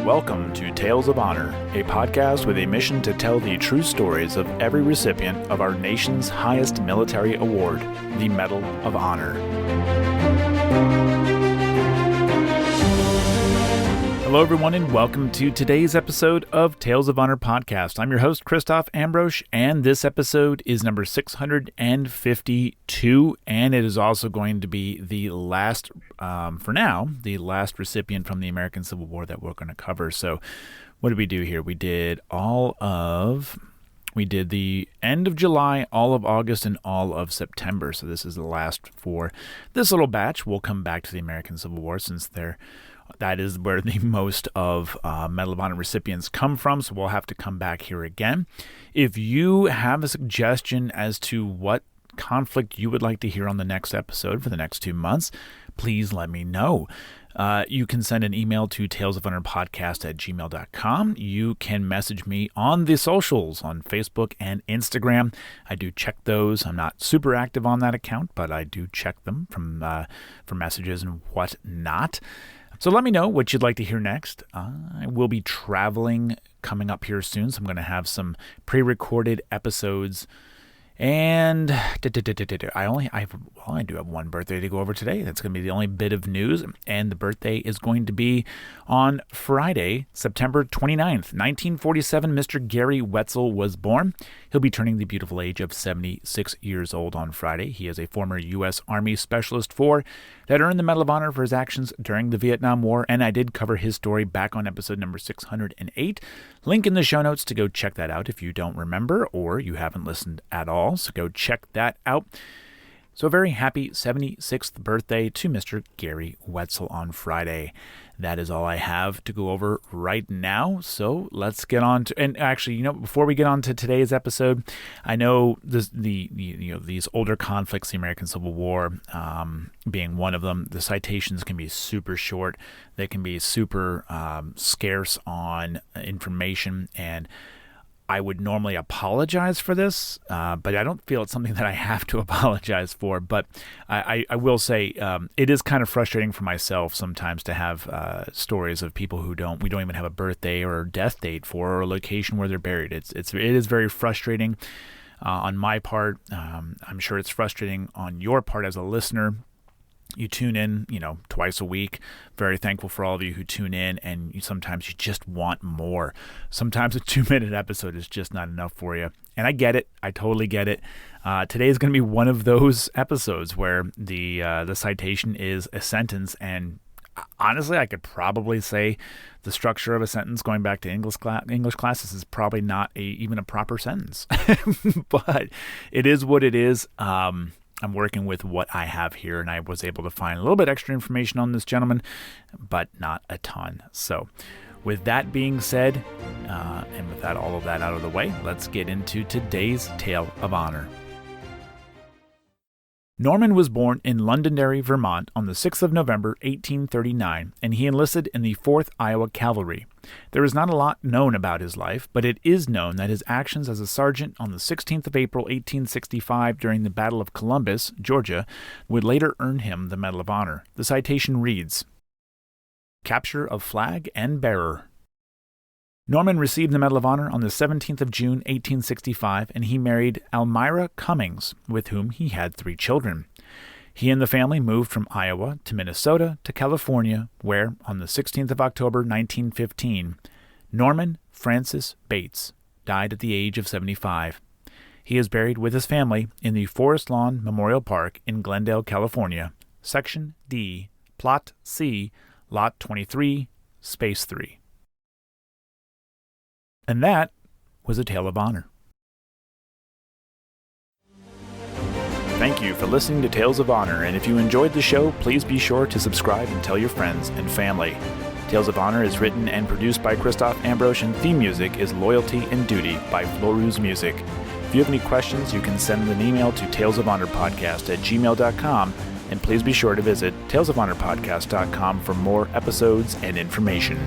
Welcome to Tales of Honor, a podcast with a mission to tell the true stories of every recipient of our nation's highest military award, the Medal of Honor. Hello, everyone, and welcome to today's episode of Tales of Honor podcast. I'm your host, Christoph Ambrosch, and this episode is number 652, and it is also going to be the last, for now, the last recipient from the American Civil War that we're going to cover. So what did we do here? We did the end of July, all of August, and all of September. So this is the last for this little batch. We'll come back to the American Civil War since that is where the most of Medal of Honor recipients come from, so we'll have to come back here again. If you have a suggestion as to what conflict you would like to hear on the next episode for the next 2 months, please let me know. You can send an email to talesofhonorpodcast@gmail.com. You can message me on the socials, on Facebook and Instagram. I do check those. I'm not super active on that account, but I do check them for messages and whatnot. So let me know what you'd like to hear next. I will be traveling coming up here soon, so I'm going to have some pre-recorded episodes. And I do have one birthday to go over today. That's going to be the only bit of news. And the birthday is going to be on Friday, September 29th. 1947, Mr. Gary Wetzel was born. He'll be turning the beautiful age of 76 years old on Friday. He is a former U.S. Army Specialist 4 that earned the Medal of Honor for his actions during the Vietnam War. And I did cover his story back on episode number 608. Link in the show notes to go check that out if you don't remember or you haven't listened at all. So go check that out. So a very happy 76th birthday to Mr. Gary Wetzel on Friday. That is all I have to go over right now. So let's get on to, and actually, before we get on to today's episode, I know these older conflicts, the American Civil War being one of them, the citations can be super short. They can be super scarce on information, and I would normally apologize for this, but I don't feel it's something that I have to apologize for. But I will say it is kind of frustrating for myself sometimes to have stories of people we don't even have a birthday or a death date for, or a location where they're buried. It is very frustrating on my part. I'm sure it's frustrating on your part as a listener. You tune in, twice a week. Very thankful for all of you who tune in, and sometimes you just want more. Sometimes a 2-minute episode is just not enough for you. And I get it. I totally get it. Today is going to be one of those episodes where the citation is a sentence, and honestly, I could probably say the structure of a sentence going back to English classes is probably not even a proper sentence. But it is what it is. I'm working with what I have here, and I was able to find a little bit extra information on this gentleman, but not a ton. So with that being said, and with all of that out of the way, let's get into today's Tale of Honor. Norman was born in Londonderry, Vermont on the 6th of November, 1839, and he enlisted in the 4th Iowa Cavalry. There is not a lot known about his life, but it is known that his actions as a sergeant on the 16th of April, 1865, during the Battle of Columbus, Georgia, would later earn him the Medal of Honor. The citation reads, "Capture of flag and bearer." Norman received the Medal of Honor on the 17th of June, 1865, and he married Almira Cummings, with whom he had 3 children. He and the family moved from Iowa to Minnesota to California, where, on the 16th of October, 1915, Norman Francis Bates died at the age of 75. He is buried with his family in the Forest Lawn Memorial Park in Glendale, California, Section D, Plot C, Lot 23, Space 3. And that was a Tale of Honor. Thank you for listening to Tales of Honor, and if you enjoyed the show, please be sure to subscribe and tell your friends and family. Tales of Honor is written and produced by Christoph Ambrosch, and theme music is Loyalty and Duty by Floruz Music. If you have any questions, you can send an email to talesofhonorpodcast@gmail.com, and please be sure to visit talesofhonorpodcast.com for more episodes and information.